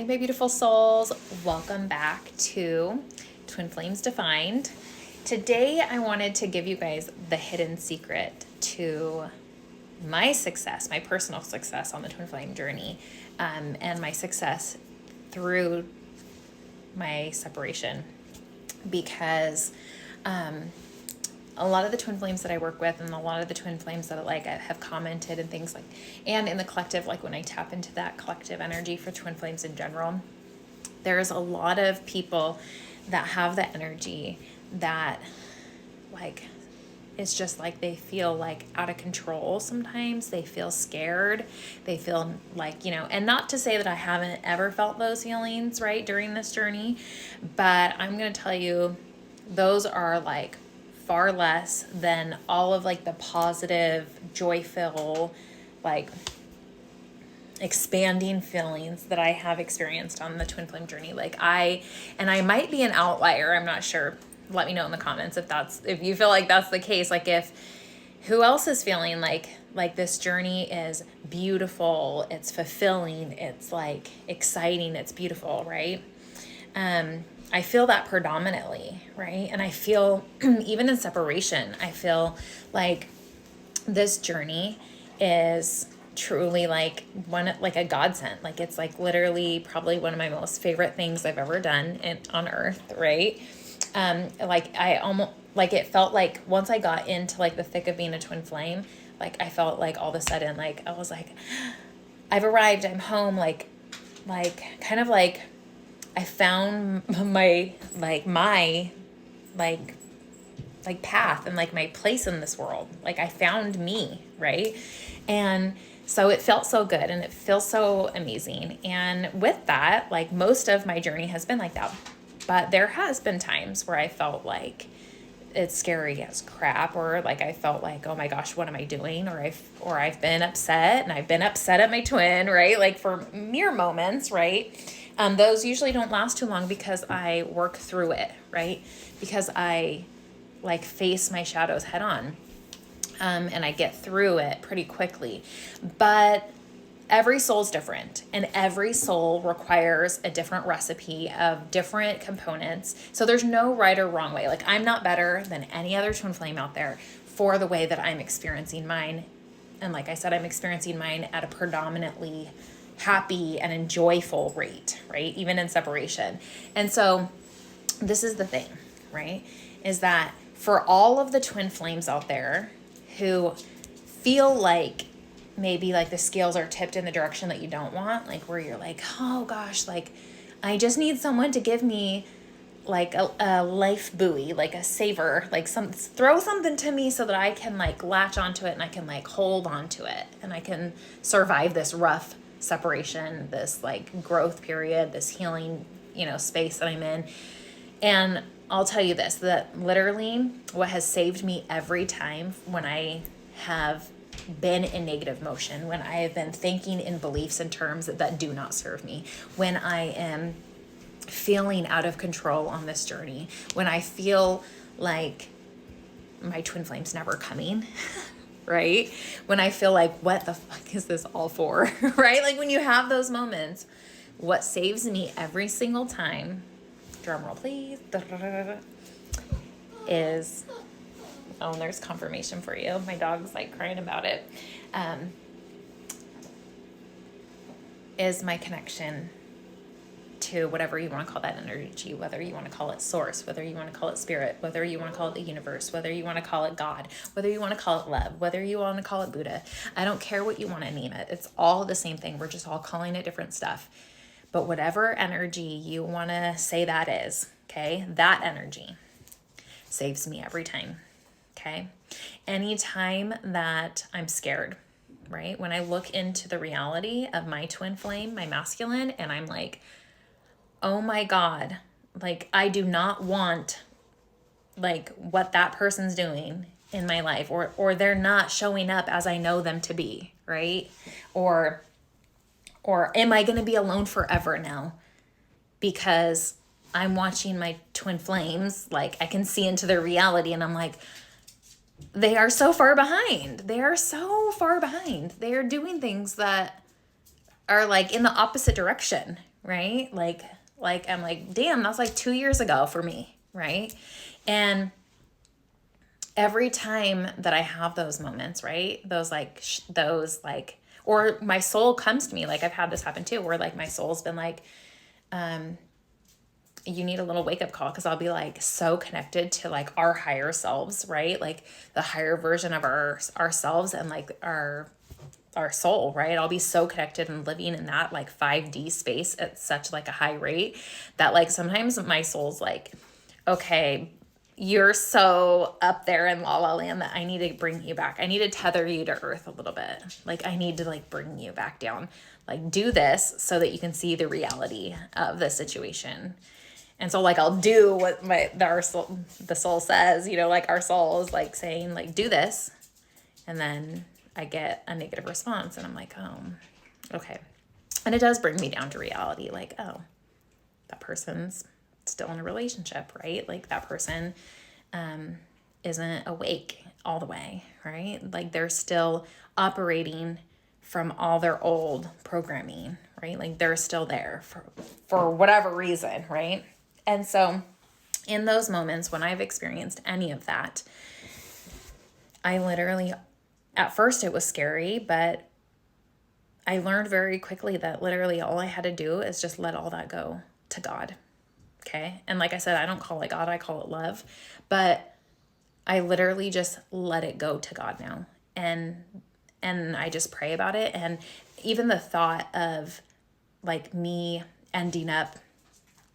Hi, my beautiful souls. Welcome back to Twin Flames Defined. Today, I wanted to give you guys the hidden secret to my success, my personal success on the Twin Flame journey, and my success through my separation. Because a lot of the twin flames that I work with and a lot of the twin flames that I have commented and things like, and in the collective, like when I tap into that collective energy for twin flames in general, there's a lot of people that have the energy that like, it's just like they feel like out of control sometimes. They feel scared. They feel like, and not to say that I haven't ever felt those feelings, right, during this journey, but I'm going to tell you, those are like far less than all of like the positive, joyful, like expanding feelings that I have experienced on the twin flame journey. I might be an outlier. I'm not sure. Let me know in the comments if you feel like that's the case. Like if who else is feeling like this journey is beautiful, it's fulfilling, it's like exciting, it's beautiful, right? I feel that predominantly, right? And I feel, even in separation, I feel like this journey is truly like a godsend. Like it's like literally probably one of my most favorite things I've ever done on earth, right? It felt like once I got into like the thick of being a twin flame, like I felt like all of a sudden, like I was like, I've arrived, I'm home, kind of like I found my path and like my place in this world. Like I found me, right? And so it felt so good and it feels so amazing. And with that, like most of my journey has been like that. But there has been times where I felt like it's scary as crap, or like I felt like, oh my gosh, what am I doing? Or I've been upset, and I've been upset at my twin, right? Like for mere moments, right? Those usually don't last too long because I work through it, right? Because I like face my shadows head on, and I get through it pretty quickly. But every soul's different, and every soul requires a different recipe of different components. So there's no right or wrong way. Like I'm not better than any other twin flame out there for the way that I'm experiencing mine. And like I said, I'm experiencing mine at a predominantly happy and enjoyable rate, right? Even in separation. And so this is the thing, right? Is that for all of the twin flames out there who feel like maybe like the scales are tipped in the direction that you don't want, like where you're like, oh gosh, like I just need someone to give me like a life buoy, like a saver, like throw something to me so that I can like latch onto it and I can like hold onto it and I can survive this rough separation, this like growth period, this healing, space that I'm in. And I'll tell you this, that literally what has saved me every time when I have been in negative motion, when I have been thinking in beliefs and terms that do not serve me, when I am feeling out of control on this journey, when I feel like my twin flame's never coming, right? When I feel like, what the fuck is this all for, right? Like when you have those moments, what saves me every single time, drum roll please, is, oh, there's confirmation for you. My dog's like crying about it. Is my connection to whatever you want to call that energy, whether you want to call it source, whether you want to call it spirit, whether you want to call it the universe, whether you want to call it God, whether you want to call it love, whether you want to call it Buddha. I don't care what you want to name it. It's all the same thing. We're just all calling it different stuff. But whatever energy you want to say that is, okay, that energy saves me every time, okay? Anytime that I'm scared, right? When I look into the reality of my twin flame, my masculine, and I'm like, oh my God, like I do not want like what that person's doing in my life, or they're not showing up as I know them to be, right? Or am I going to be alone forever now because I'm watching my twin flames, like I can see into their reality and I'm like, they are so far behind. They are so far behind. They are doing things that are like in the opposite direction, right? Like I'm like, damn, that's like 2 years ago for me, right? And every time that I have those moments, right? Those like, or my soul comes to me, like I've had this happen too, where like my soul's been like, you need a little wake up call, because I'll be like so connected to like our higher selves, right? Like the higher version of ourselves and like our soul, right? I'll be so connected and living in that like 5D space at such like a high rate that like sometimes my soul's like, okay, you're so up there in la la land that I need to bring you back. I need to tether you to earth a little bit. Like I need to like bring you back down. Like do this so that you can see the reality of the situation. And so like I'll do what the soul says, you know, like our soul is like saying like do this, and then I get a negative response and I'm like, oh, okay. And it does bring me down to reality, like, oh, that person's still in a relationship, right? Like that person isn't awake all the way, right? Like they're still operating from all their old programming, right? Like they're still there for whatever reason, right? And so in those moments when I've experienced any of that, I literally, at first it was scary, but I learned very quickly that literally all I had to do is just let all that go to God. Okay. And like I said, I don't call it God, I call it love, but I literally just let it go to God now. And I just pray about it. And even the thought of like me ending up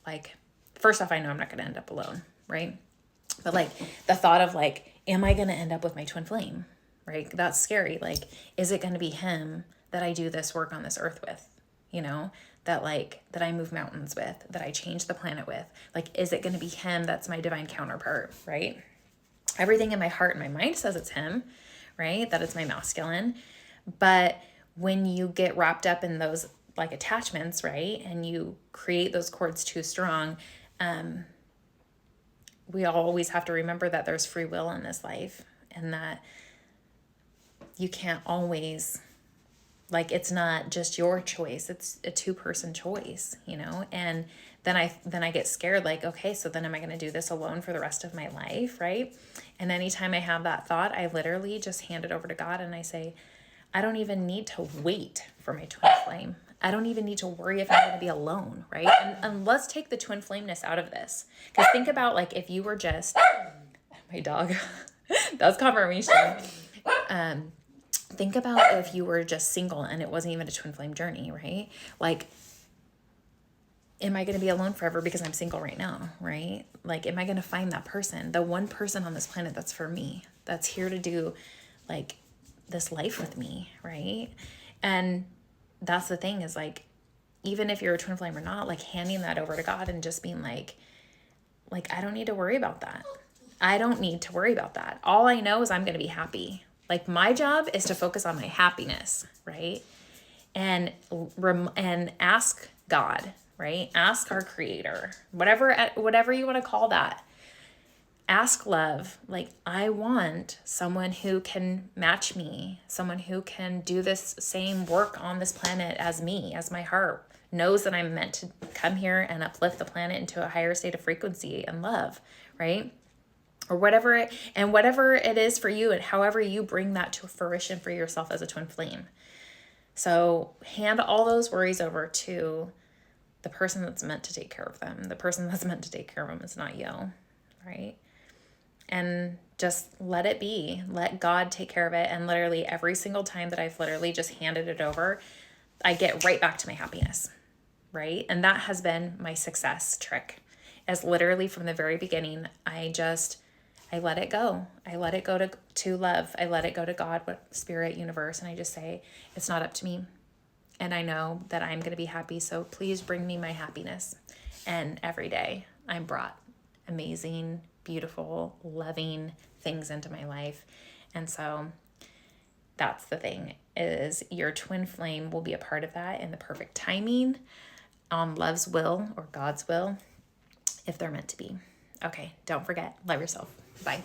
like, first off, I know I'm not going to end up alone. Right. But like the thought of like, am I going to end up with my twin flame? Right. That's scary. Like, is it going to be him that I do this work on this earth with? You know, that I move mountains with, that I change the planet with. Like, is it going to be him that's my divine counterpart, right? Everything in my heart and my mind says it's him, right? That it's my masculine. But when you get wrapped up in those like attachments, right? And you create those cords too strong, we always have to remember that there's free will in this life, and that you can't always, like, it's not just your choice, it's a two-person choice, you know? And then I get scared, like, okay, so then am I going to do this alone for the rest of my life, right? And anytime I have that thought, I literally just hand it over to God and I say, I don't even need to wait for my twin flame. I don't even need to worry if I'm going to be alone, right? And let's take the twin flameness out of this. Because think about, like, if you were just, my dog, that's confirmation. Think about if you were just single and it wasn't even a twin flame journey, right? Like, am I going to be alone forever because I'm single right now, right? Like, am I going to find that person, the one person on this planet that's for me, that's here to do, like, this life with me, right? And that's the thing is, like, even if you're a twin flame or not, like, handing that over to God and just being like, I don't need to worry about that. I don't need to worry about that. All I know is I'm going to be happy. Like, my job is to focus on my happiness, right? And ask God, right? Ask our creator, whatever you want to call that. Ask love. Like, I want someone who can match me, someone who can do this same work on this planet as me, as my heart knows that I'm meant to come here and uplift the planet into a higher state of frequency and love, right? Or whatever it is for you, and however you bring that to fruition for yourself as a twin flame. So hand all those worries over to the person that's meant to take care of them. The person that's meant to take care of them is not you, right? And just let it be. Let God take care of it. And literally every single time that I've literally just handed it over, I get right back to my happiness, right? And that has been my success trick, as literally from the very beginning, I let it go. I let it go to love. I let it go to God, spirit, universe. And I just say, it's not up to me. And I know that I'm going to be happy. So please bring me my happiness. And every day I'm brought amazing, beautiful, loving things into my life. And so that's the thing, is your twin flame will be a part of that in the perfect timing, on love's will or God's will, if they're meant to be. Okay, don't forget, love yourself. Bye.